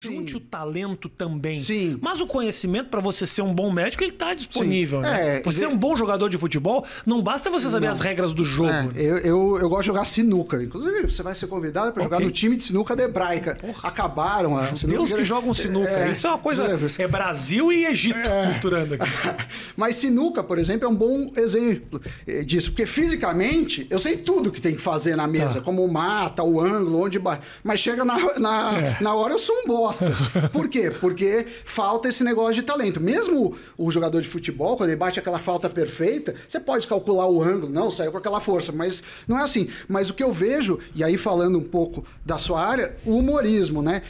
Junte o talento também. Sim. Mas o conhecimento, para você ser um bom médico, ele está disponível, Sim. né? Você é um bom jogador de futebol, não basta você saber as regras do jogo. Eu gosto de jogar sinuca. Inclusive, você vai ser convidado para jogar no time de sinuca de hebraica. Acabaram a sinuca. Deus que jogam sinuca. Isso é uma coisa... É Brasil e Egito misturando aqui. Mas sinuca, por exemplo, é um bom exemplo disso. Porque fisicamente, eu sei tudo que tem que fazer na mesa. Como mata, o ângulo, onde... Mas chega na hora eu sou um bosta. Por quê? Porque falta esse negócio de talento. Mesmo o jogador de futebol, quando ele bate aquela falta perfeita, você pode calcular o ângulo, não, saiu com aquela força, mas não é assim. Mas o que eu vejo, e aí falando um pouco da sua área, o humorismo, né?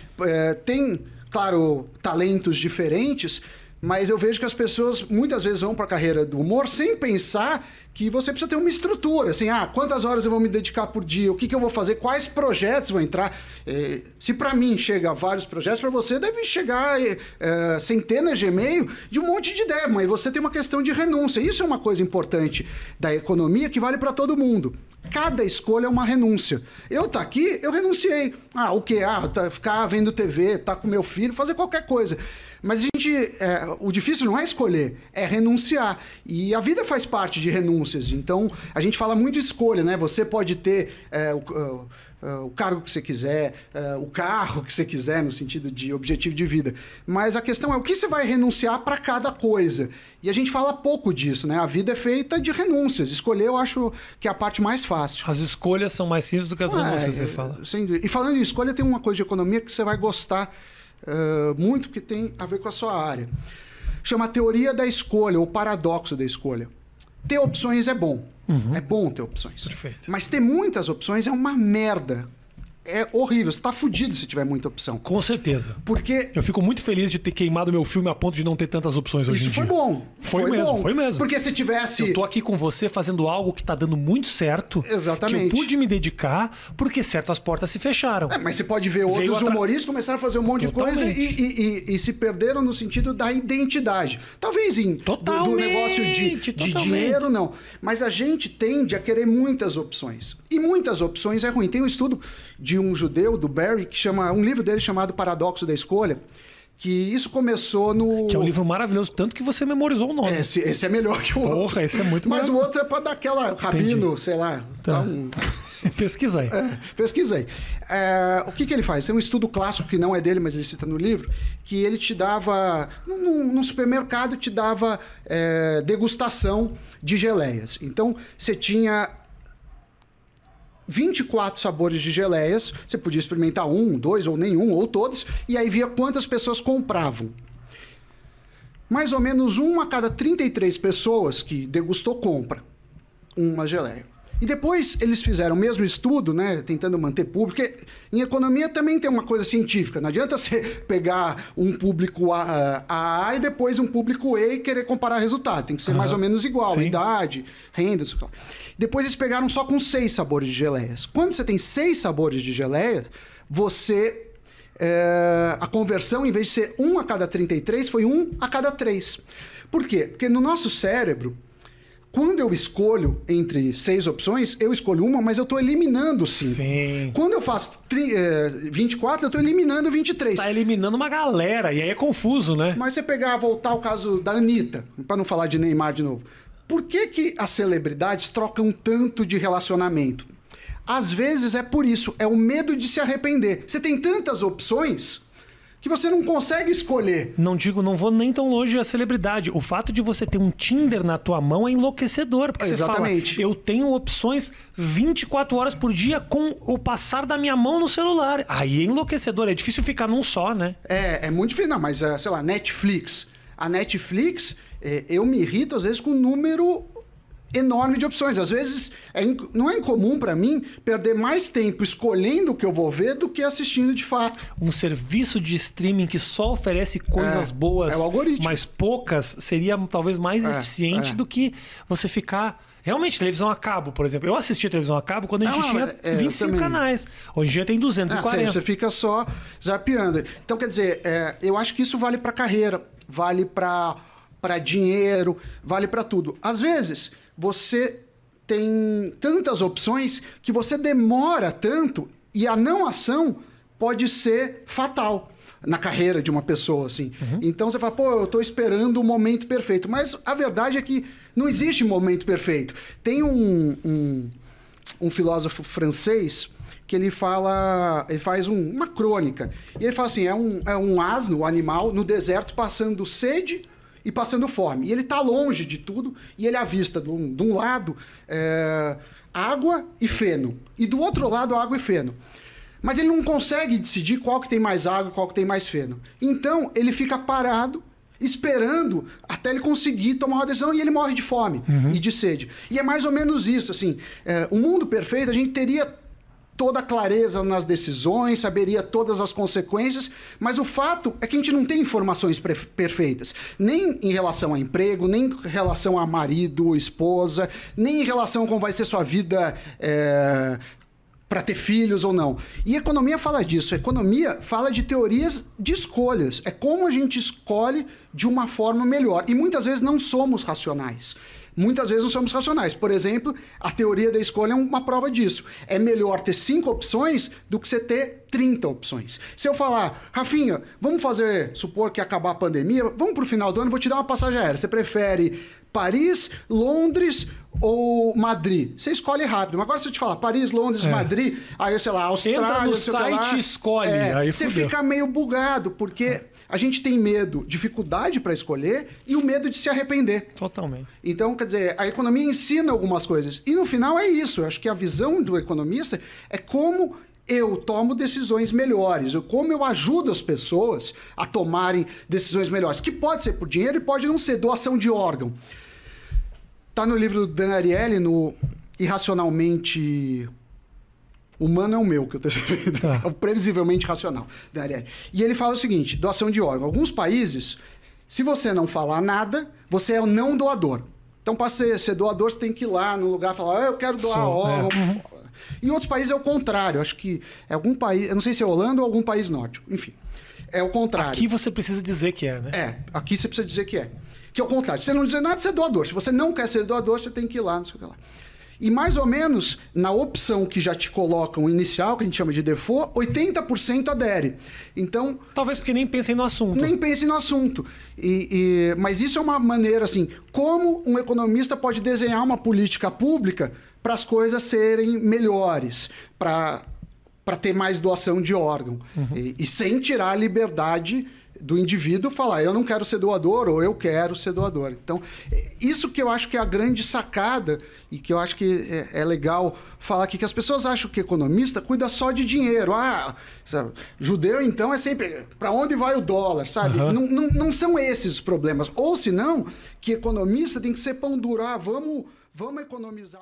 Tem, claro, talentos diferentes, mas eu vejo que as pessoas muitas vezes vão para a carreira do humor sem pensar que você precisa ter uma estrutura, assim, quantas horas eu vou me dedicar por dia, o que eu vou fazer, quais projetos vão entrar. Se para mim chega vários projetos, para você deve chegar centenas de e-mail de um monte de ideia, mas você tem uma questão de renúncia. Isso é uma coisa importante da economia que vale para todo mundo. Cada escolha é uma renúncia. Eu tá aqui, eu renunciei. O quê? Ficar vendo TV, tá com meu filho, fazer qualquer coisa. Mas o difícil não é escolher, é renunciar. E a vida faz parte de renúncias. Então, a gente fala muito escolha, né? Você pode ter o cargo que você quiser, o carro que você quiser, no sentido de objetivo de vida. Mas a questão é o que você vai renunciar para cada coisa. E a gente fala pouco disso, né? A vida é feita de renúncias. Escolher, eu acho que é a parte mais fácil. As escolhas são mais simples do que as renúncias, você fala. Sem dúvida. E falando em escolha, tem uma coisa de economia que você vai gostar muito, porque tem a ver com a sua área. Chama teoria da escolha, ou paradoxo da escolha. Ter opções é bom. É bom ter opções. Perfeito. Mas ter muitas opções é uma merda. É horrível. Você tá fudido se tiver muita opção. Com certeza. Porque... Eu fico muito feliz de ter queimado meu filme a ponto de não ter tantas opções hoje em dia. Isso foi bom. Foi mesmo. Porque se tivesse... Eu tô aqui com você fazendo algo que tá dando muito certo. Exatamente. Que eu pude me dedicar porque certas portas se fecharam. Mas você pode ver outros humoristas começaram a fazer um monte de coisa e se perderam no sentido da identidade. Talvez do negócio de dinheiro, não. Mas a gente tende a querer muitas opções. E muitas opções é ruim. Tem um estudo de um judeu, do Barry, que chama um livro dele chamado Paradoxo da Escolha, que isso começou no... Que é um livro maravilhoso, tanto que você memorizou o nome. Esse é melhor que o outro. Porra, esse é muito melhor. Mas o outro é para dar aquela rabino, sei lá. Tá. Pesquisa aí. Pesquisa aí. O que ele faz? Tem um estudo clássico que não é dele, mas ele cita no livro, que ele te dava... Num supermercado te dava degustação de geleias. Então, você tinha 24 sabores de geleias, você podia experimentar 1, 2 ou nenhum, ou todos, e aí via quantas pessoas compravam. Mais ou menos 1 a cada 33 pessoas que degustou compra uma geleia. E depois eles fizeram o mesmo estudo, né, tentando manter público, porque em economia também tem uma coisa científica, não adianta você pegar um público A e depois um público E e querer comparar resultado, tem que ser mais ou menos igual, Sim. idade, renda, sei lá. Depois eles pegaram só com 6 sabores de geleias. Quando você tem 6 sabores de geleia, você... a conversão, em vez de ser 1 a cada 33, foi 1 a cada 3. Por quê? Porque no nosso cérebro, quando eu escolho entre 6 opções, eu escolho uma, mas eu estou eliminando 5. Sim. Quando eu faço 24, eu estou eliminando 23. Você está eliminando uma galera, e aí é confuso, né? Mas você voltar ao caso da Anitta, para não falar de Neymar de novo. Por que as celebridades trocam tanto de relacionamento? Às vezes é por isso, é o medo de se arrepender. Você tem tantas opções que você não consegue escolher. Não vou nem tão longe a celebridade. O fato de você ter um Tinder na tua mão é enlouquecedor. Porque Exatamente. Você fala, eu tenho opções 24 horas por dia com o passar da minha mão no celular. Aí é enlouquecedor, é difícil ficar num só, né? É muito difícil, não, mas sei lá, Netflix. A Netflix, eu me irrito às vezes com um número enorme de opções. Às vezes não é incomum para mim perder mais tempo escolhendo o que eu vou ver do que assistindo de fato. Um serviço de streaming que só oferece coisas boas, o algoritmo. mas poucas, seria talvez mais eficiente do que você ficar... Realmente, televisão a cabo, por exemplo. Eu assisti televisão a cabo quando a gente tinha 25 canais. Hoje em dia tem 240. Você fica só zapeando. Então, quer dizer, eu acho que isso vale para carreira, vale para dinheiro, vale para tudo. Às vezes, você tem tantas opções que você demora tanto e a não ação pode ser fatal. na carreira de uma pessoa, assim. Então você fala, pô, eu estou esperando o momento perfeito. Mas a verdade é que não existe momento perfeito. Tem um filósofo francês que ele faz uma crônica. E ele fala assim, é um asno, um animal, no deserto passando sede e passando fome. E ele está longe de tudo e ele avista de um lado água e feno. E do outro lado água e feno. Mas ele não consegue decidir qual que tem mais água e qual que tem mais feno. Então, ele fica parado, esperando até ele conseguir tomar uma decisão e ele morre de fome e de sede. E é mais ou menos isso, assim. O mundo perfeito, a gente teria toda a clareza nas decisões, saberia todas as consequências, mas o fato é que a gente não tem informações perfeitas. Nem em relação a emprego, nem em relação a marido, esposa, nem em relação a como vai ser sua vida... para ter filhos ou não. E a economia fala disso. A economia fala de teorias de escolhas. É como a gente escolhe de uma forma melhor. E muitas vezes não somos racionais. Muitas vezes não somos racionais. Por exemplo, a teoria da escolha é uma prova disso. É melhor ter 5 opções do que você ter 30 opções. Se eu falar, Rafinha, vamos supor que acabar a pandemia, vamos para o final do ano, vou te dar uma passagem aérea. Você prefere Paris, Londres ou Madrid? Você escolhe rápido. Mas agora se eu te falar Paris, Londres, Madrid, aí, sei lá, Austrália... Entra no site e escolhe. Aí você fica meio bugado, porque a gente tem medo, dificuldade para escolher e o medo de se arrepender. Totalmente. Então, quer dizer, a economia ensina algumas coisas. E no final é isso. Eu acho que a visão do economista é como eu tomo decisões melhores, como eu ajudo as pessoas a tomarem decisões melhores, que pode ser por dinheiro e pode não ser, doação de órgão. Está no livro do Dan Ariely, no Irracionalmente Humano é o meu, que eu estou escrevendo. Tá. É o Previsivelmente Racional, Dan Ariely. E ele fala o seguinte, doação de órgão. Alguns países, se você não falar nada, você é o não doador. Então, para ser doador, você tem que ir lá no lugar e falar, eu quero doar órgão. Em outros países é o contrário. Acho que é algum país... Eu não sei se é Holanda ou algum país nórdico. Enfim, é o contrário. Aqui você precisa dizer que é, né? Aqui você precisa dizer que é. Que é o contrário. Se você não dizer nada, você é doador. Se você não quer ser doador, você tem que ir lá, não sei o que lá. E mais ou menos, na opção que já te colocam inicial, que a gente chama de default, 80% adere. Então... Talvez porque nem pensem no assunto. Nem pensem no assunto. Mas isso é uma maneira, assim... Como um economista pode desenhar uma política pública para as coisas serem melhores, para ter mais doação de órgão. E sem tirar a liberdade do indivíduo falar, eu não quero ser doador ou eu quero ser doador. Então, isso que eu acho que é a grande sacada e que eu acho que é legal falar aqui, que as pessoas acham que economista cuida só de dinheiro. Judeu, então, é sempre para onde vai o dólar, sabe? Não são esses os problemas. Ou, se não, que economista tem que ser pão duro. Vamos economizar.